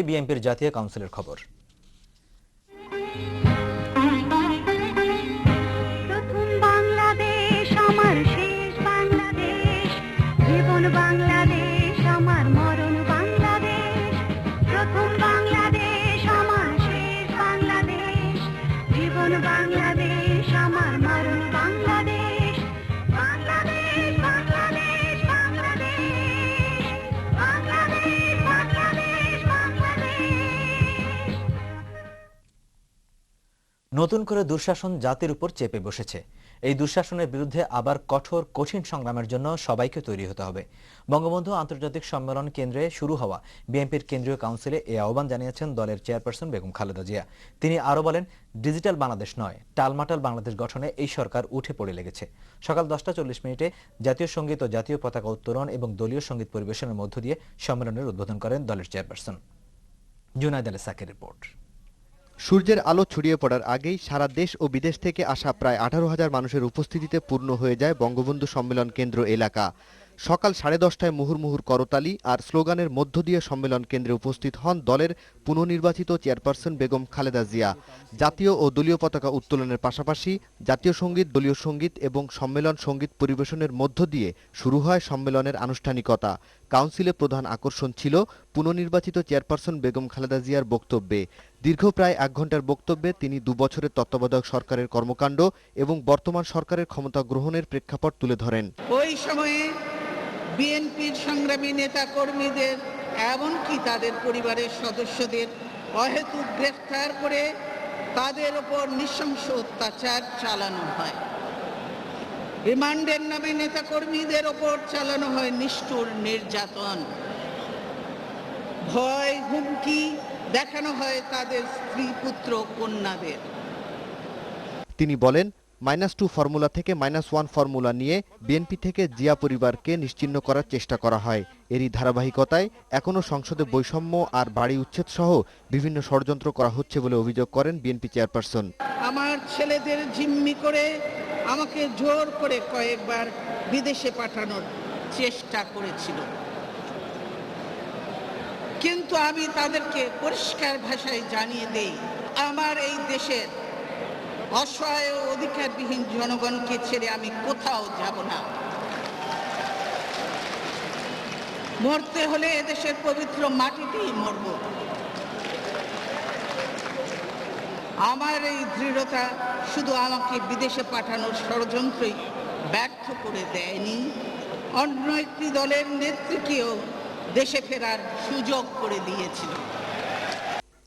বিএনপির জাতীয় কাউন্সিলের খবর। প্রথম বাংলাদেশ আমার শেষ বাংলাদেশ, জীবন বাংলাদেশ আমার মরণ বাংলাদেশ। প্রথম বাংলাদেশ আমার শেষ বাংলাদেশ, জীবন বাংলাদেশ আমার মরণ বাংলাদেশ। বাংলাদেশ বাংলাদেশ বাংলাদেশ, বাংলাদেশ বাংলাদেশ বাংলাদেশ। নতুন করে দুঃশাসন জাতির উপর চেপে বসেছে। এই দুঃশাসনের বিরুদ্ধে আবার কঠিন সংগ্রামের জন্য সবাইকে তৈরি হতে হবে। বঙ্গবন্ধু আন্তর্জাতিক সম্মেলন কেন্দ্রে শুরু হওয়া বিএনপির কেন্দ্রীয় কাউন্সিলে এই আহ্বান জানিয়েছেন দলের চেয়ারপারসন বেগম খালেদা জিয়া। তিনি আরও বলেন, ডিজিটাল বাংলাদেশ নয়, টালমাটাল বাংলাদেশ গঠনে এই সরকার উঠে পড়ে লেগেছে। সকাল 10টা 40 জাতীয় সঙ্গীত ও জাতীয় পতাকা উত্তোলন এবং দলীয় সঙ্গীত পরিবেশনের মধ্য দিয়ে সম্মেলনের উদ্বোধন করেন দলের চেয়ারপারসন। জুনাইদ আলী সাকির রিপোর্ট। সূর্যের আলো ছড়িয়ে পড়ার আগেই সারা দেশ ও বিদেশ থেকে আসা প্রায় 18,000 মানুষের উপস্থিতিতে পূর্ণ হয়ে যায় বঙ্গবন্ধু সম্মেলন কেন্দ্র এলাকা। সকাল 10:30টায় মুহুর্মুহুর করতালি আর স্লোগানের মধ্য দিয়ে সম্মেলন কেন্দ্রে উপস্থিত হন দলের পুনর্নির্বাচিত চেয়ারপারসন বেগম খালেদা জিয়া। জাতীয় ও দলীয় পতাকা উত্তোলনের পাশাপাশি জাতীয় সঙ্গীত, দলীয় সঙ্গীত এবং সম্মেলন সঙ্গীত পরিবেশনের মধ্য দিয়ে শুরু হয় সম্মেলনের আনুষ্ঠানিকতা। কাউন্সিলে প্রধান আকর্ষণ ছিল পুনর্নির্বাচিত চেয়ারপারসন বেগম খালেদা জিয়ার বক্তব্যে। দীর্ঘ প্রায় 1 ঘন্টার বক্তব্যে তিনি 2 বছরের তত্ত্বাবধায়ক সরকারের কর্মকাণ্ড এবং বর্তমান সরকারের ক্ষমতা গ্রহণের প্রেক্ষাপট তুলে ধরেন। ওই সময়ে বিএনপির সংগ্রামী নেতা কর্মীদের এমনকি তাদের পরিবারের সদস্যদের অহেতুক গ্রেফতার করে তাদের ওপর নৃশংস অত্যাচার চালানো হয়। রিমান্ডের নামে নেতা কর্মীদের ওপর চালানো হয় নিষ্ঠুর নির্যাতন। ভয়, হুমকি দেখানো হয় তাদের স্ত্রী, পুত্র, কন্যাদের। তিনি বলেন, -2 ফর্মুলা থেকে -1 ফর্মুলা নিয়ে বিএনপি থেকে জিয়া পরিবারকে নিশ্চিহ্ন করার চেষ্টা করা হয়। এরই ধারাবাহিকতায় এখনও সংসদে বৈষম্য আর বাড়ি উচ্ছেদ সহ বিভিন্ন ষড়যন্ত্র করা হচ্ছে বলে অভিযোগ করেন বিএনপি চেয়ারপারসন। আমার ছেলেদের জিম্মি করে আমাকে জোর করে কয়েকবার বিদেশে পাঠানোর চেষ্টা করেছিল, কিন্তু আমি তাদেরকে পরিষ্কার ভাষায় জানিয়ে দেই, আমার এই দেশের অসহায় ও অধিকারবিহীন জনগণকে ছেড়ে আমি কোথাও যাব না। মরতে হলে এদেশের পবিত্র মাটিতেই মরব। আমার এই দৃঢ়তা শুধু আমাকে বিদেশে পাঠানোর ষড়যন্ত্রই ব্যর্থ করে দেয়নি, অন্য একটি দলের নেত্রীকেও দেশে ফেরার সুযোগ করে দিয়েছিল।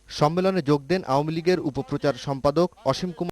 সম্মেলনে যোগ দেন আওয়ামী লীগের উপপ্রচার সম্পাদক অসীম কুমার